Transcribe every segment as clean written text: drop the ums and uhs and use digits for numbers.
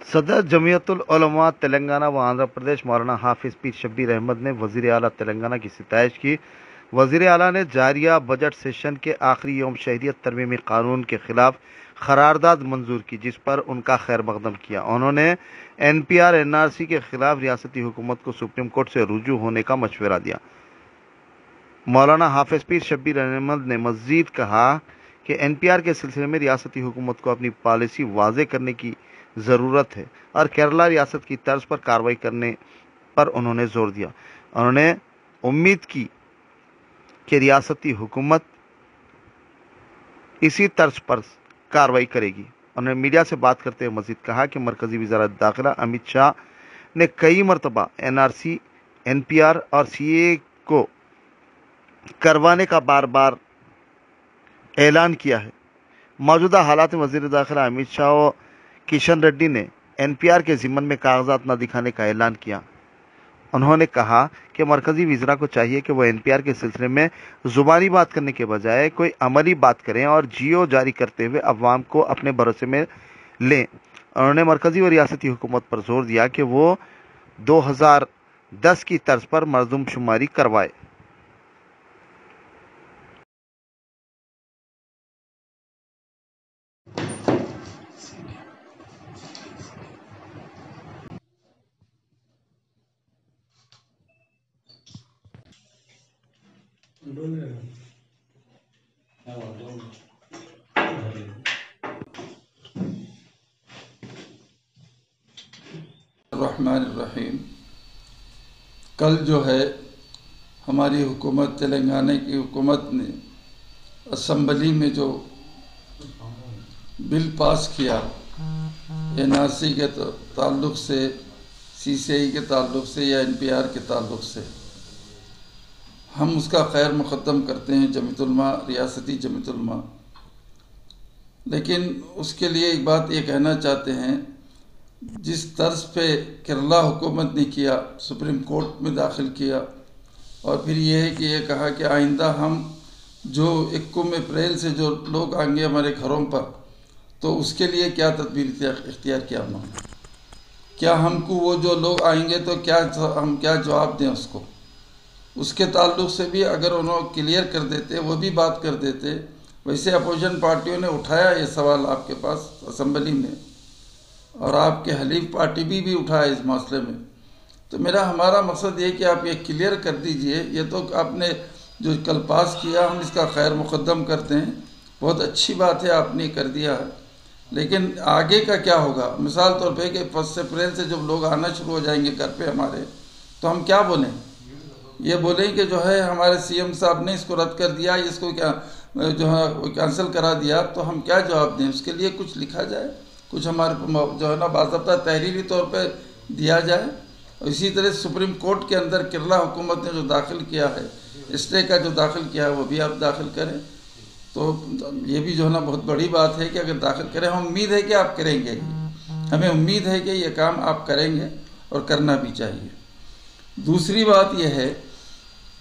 सदर जमीयतुल उलमा तेलंगाना व आंध्र प्रदेश मौलाना हाफिज पीर शब्बीर अहमद ने वजीर आला तेलंगाना की सिताइश की। वजीर आला ने जारिया बजट सेशन के आखिरी यौम शहरियत तरमीमी कानून के खिलाफ करारदाद मंजूर की, जिस पर उनका खैर मकदम किया। उन्होंने NPR NRC के खिलाफ रियासती हुकूमत को सुप्रीम कोर्ट से रुजू होने का मशवरा दिया। मौलाना हाफिज पीर शब्बीर अहमद ने मजीद कहा कि NPR के सिलसिले में रियासती हुकूमत को अपनी पॉलिसी वाज़े करने की ज़रूरत है और केरला रियासत की तर्ज पर कार्रवाई करने पर उन्होंने जोर दिया। उन्होंने उम्मीद की कि रियासती हुकूमत इसी तर्ज पर कार्रवाई करेगी। उन्होंने मीडिया से बात करते हुए मजीद कहा कि मरकजी वज़ीर दाखिला अमित शाह ने कई मरतबा NRC, NPR और CAA को करवाने का बार बार ऐलान किया है। मौजूदा हालात में वज़ीर दाखिला अमित शाह और किशन रेड्डी ने NPR के ज़िम्मन में कागजात न दिखाने का ऐलान किया। उन्होंने कहा कि मरकजी वज़ीरा को चाहिए कि वह NPR के सिलसिले में ज़ुबानी बात करने के बजाय कोई अमली बात करें और जियो जारी करते हुए अवाम को अपने भरोसे में लें। उन्होंने मरकजी व रियासती हुकूमत पर जोर दिया कि वो 2010 की तर्ज पर मरदमशुमारी करवाए। रहमानिर्रहीम। कल जो है हमारी हुकूमत, तेलंगाना की हुकूमत ने असम्बली में जो बिल पास किया NRC के ताल्लुक़ से, CCI के ताल्लुक़ से या NPR के ताल्लुक़ से, हम उसका खैर मुक़द्दम करते हैं जमीयतुल उलमा, रियासती जमीयतुल उलमा। लेकिन उसके लिए एक बात ये कहना चाहते हैं, जिस तर्ज पे केरला हुकूमत ने किया, सुप्रीम कोर्ट में दाखिल किया और फिर ये है कि ये कहा कि आइंदा हम जो 21 अप्रैल से जो लोग आएंगे हमारे घरों पर, तो उसके लिए क्या तदबीर इख्तियार किया उन्होंने। क्या हमको वो जो लोग आएंगे तो हम क्या जवाब दें उसको, उसके ताल्लुक़ से भी अगर उन्होंने क्लियर कर देते, वो भी बात कर देते। वैसे अपोजिशन पार्टियों ने उठाया ये सवाल आपके पास असम्बली में, और आपके हलीफ पार्टी भी उठाया इस मसले में। तो हमारा मकसद ये कि आप ये क्लियर कर दीजिए। ये तो आपने जो कल पास किया, हम इसका खैर मुक़द्दम करते हैं, बहुत अच्छी बात है, आपने कर दिया है। लेकिन आगे का क्या होगा? मिसाल तौर पे कि 1 अप्रैल से जब लोग आना शुरू हो जाएंगे घर पे हमारे, तो हम क्या बोलें? ये बोलें कि जो है हमारे CM साहब ने इसको रद्द कर दिया, इसको क्या जो है कैंसिल करा दिया, तो हम क्या जवाब दें? उसके लिए कुछ लिखा जाए, कुछ हमारे जो है ना बाज़ाब्ता तहरीरी तौर पे दिया जाए। और इसी तरह सुप्रीम कोर्ट के अंदर केरला हुकूमत ने जो दाखिल किया है, स्टे का जो दाखिल किया है, वो भी आप दाखिल करें। तो ये भी जो है ना बहुत बड़ी बात है कि अगर दाखिल करें, हम उम्मीद है कि आप करेंगे, हमें उम्मीद है कि ये काम आप करेंगे और करना भी चाहिए। दूसरी बात यह है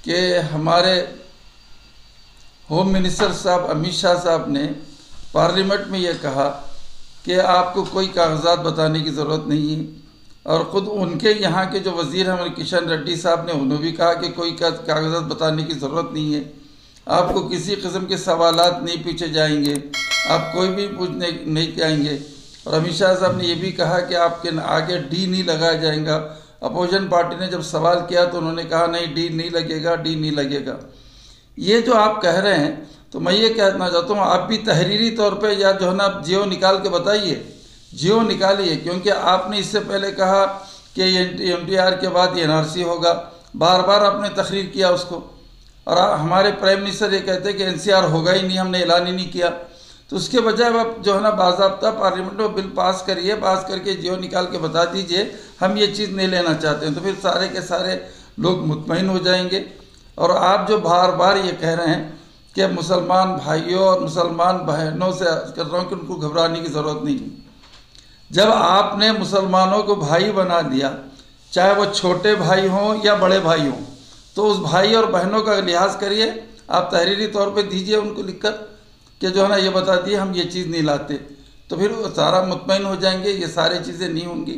कि हमारे होम मिनिस्टर साहब अमित शाह साहब ने पार्लियामेंट में ये कहा कि आपको कोई कागजात बताने की ज़रूरत नहीं है, और ख़ुद उनके यहाँ के जो वज़ीर हमारे किशन रेड्डी साहब ने, उन्होंने भी कहा कि कोई कागजात बताने की ज़रूरत नहीं है, आपको किसी किस्म के सवालात नहीं पूछे जाएंगे, आप कोई भी पूछने नहीं जाएंगे। और अमित शाह साहब ने यह भी कहा कि आपके आगे D नहीं लगाया जाएगा। अपोजिशन पार्टी ने जब सवाल किया तो उन्होंने कहा नहीं, D नहीं लगेगा, D नहीं लगेगा। ये जो आप कह रहे हैं, तो मैं ये कहना चाहता हूँ, आप भी तहरीरी तौर पे या जो है ना जियो निकाल के बताइए, जियो निकालिए। क्योंकि आपने इससे पहले कहा कि MTR के बाद NRC होगा, बार बार आपने तकरीर किया उसको, और हमारे प्राइम मिनिस्टर ये कहते हैं कि NCR होगा ही नहीं, हमने ऐलान ही नहीं किया। तो उसके बजाय आप जो है ना बाज़ाब्ता पार्लियामेंट में बिल पास करिए, पास करके जियो निकाल के बता दीजिए हम ये चीज़ नहीं लेना चाहते हैं, तो फिर सारे के सारे लोग मुतमईन हो जाएंगे। और आप जो बार बार ये कह रहे हैं कि मुसलमान भाइयों और मुसलमान बहनों से कर रहा हूँ कि उनको घबराने की ज़रूरत नहीं है। जब आपने मुसलमानों को भाई बना दिया, चाहे वो छोटे भाई हों या बड़े भाई हों, तो उस भाई और बहनों का लिहाज करिए। आप तहरीरी तौर पे दीजिए उनको लिखकर कि जो है ना ये बता दिए हम ये चीज़ नहीं लाते। तो तो फिर वो सारा मुतमईन हो जाएंगे, ये सारी चीज़ें नहीं होंगी।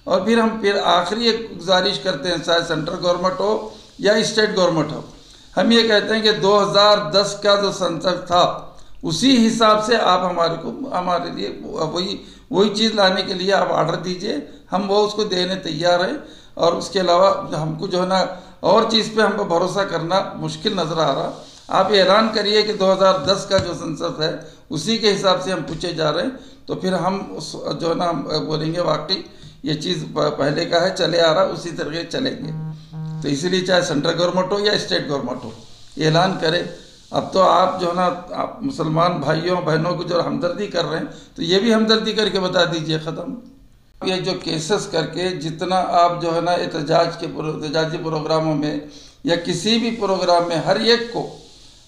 और फिर हम फिर आखिरी एक गुजारिश करते हैं, चाहे सेंट्रल गवर्नमेंट हो या स्टेट गवर्नमेंट हो, हम ये कहते हैं कि 2010 का जो सेंसस था उसी हिसाब से आप हमारे लिए वही चीज़ लाने के लिए आप ऑर्डर दीजिए, हम वो उसको देने तैयार हैं। और उसके अलावा हमको जो है ना और चीज़ पे हमको भरोसा करना मुश्किल नज़र आ रहा। आप ऐलान करिए कि 2010 का जो सेंसस है उसी के हिसाब से हम पूछे जा रहे हैं, तो फिर हम जो है ना हम बोलेंगे वाकई ये चीज़ पहले का है, चले आ रहा, उसी तरीके चलेंगे। तो इसीलिए चाहे सेंट्रल गवर्नमेंट हो या स्टेट गवर्नमेंट हो, ऐलान करें। अब तो आप जो है ना आप मुसलमान भाइयों बहनों को जो हमदर्दी कर रहे हैं, तो ये भी हमदर्दी करके बता दीजिए ख़त्म। ये जो केसेस करके जितना आप जो है ना एहतजाजी प्रोग्रामों में या किसी भी प्रोग्राम में हर एक को,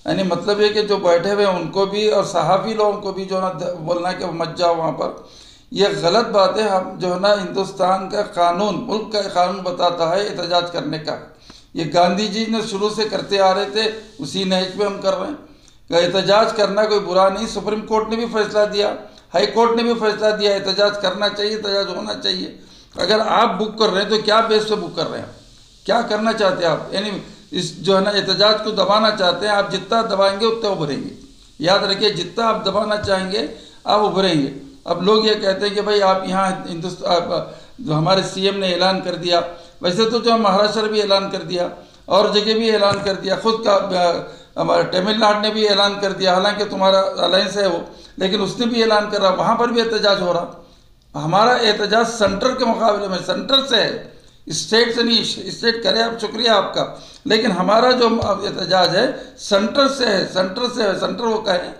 यानी मतलब ये कि जो बैठे हुए हैं उनको भी और सहाफ़ी लोगों को भी जो है ना बोलना है कि मत जाओ वहाँ पर, ये गलत बात है। हम जो है ना हिंदुस्तान का कानून, मुल्क का कानून बताता है एहतजाज करने का। ये गांधी जी ने शुरू से करते आ रहे थे, उसी नहज पे हम कर रहे हैं कि एहतजाज करना कोई बुरा नहीं। सुप्रीम कोर्ट ने भी फैसला दिया, हाई कोर्ट ने भी फैसला दिया, एहतजाज करना चाहिए, एहतजाज होना चाहिए। अगर आप बुक कर रहे हैं तो क्या बेस पे बुक कर रहे हैं, क्या करना चाहते हैं आप? यानी इस जो है ना एहतजाज को दबाना चाहते हैं। आप जितना दबाएंगे उतना उभरेंगे, याद रखिए, जितना आप दबाना चाहेंगे आप उभरेंगे। अब लोग ये कहते हैं कि भाई आप यहाँ हिंदुस्तान, जो हमारे सीएम ने ऐलान कर दिया, वैसे तो जो महाराष्ट्र भी ऐलान कर दिया और जगह भी ऐलान कर दिया, खुद का हमारे तमिलनाडु ने भी ऐलान कर दिया, हालांकि तुम्हारा अलायंस है वो, लेकिन उसने भी ऐलान कर रहा, वहाँ पर भी एहतजाज हो रहा। हमारा एहतजाज सेंटर के मुकाबले में सेंटर से है, स्टेट से नहीं। स्टेट करे आप, शुक्रिया आपका, लेकिन हमारा जो एहतजाज है सेंटर से है, सेंटर से है, सेंटर वो कहे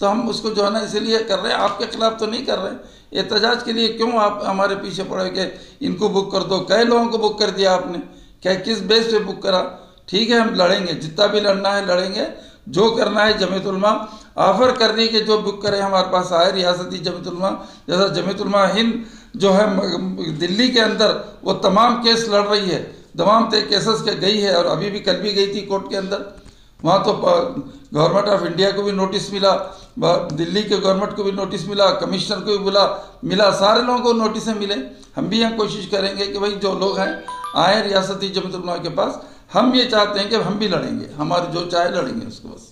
तो हम उसको जो है ना इसीलिए कर रहे हैं, आपके खिलाफ तो नहीं कर रहे हैं। एहतजाज के लिए क्यों आप हमारे पीछे पड़े कि इनको बुक कर दो? कई लोगों को बुक कर दिया आपने, क्या किस बेस पे बुक करा? ठीक है, हम लड़ेंगे, जितना भी लड़ना है लड़ेंगे, जो करना है। जमीयत उलमा ऑफर कर रही कि जो बुक करे हमारे पास आए, रियासती जमीयत उलमा, जैसा जमीयत उलमा हिंद जो है दिल्ली के अंदर वो तमाम केस लड़ रही है, तमाम केसेस के गई है, और अभी भी कल भी गई थी कोर्ट के अंदर। वहाँ तो गवर्नमेंट ऑफ इंडिया को भी नोटिस मिला, दिल्ली के गवर्नमेंट को भी नोटिस मिला, कमिश्नर को भी मिला, सारे लोगों को नोटिस मिले। हम भी यहाँ कोशिश करेंगे कि भाई जो लोग हैं आए रियासती जमीयत उलमा के पास। हम ये चाहते हैं कि हम भी लड़ेंगे, हमारे जो चाहे लड़ेंगे उसको बस।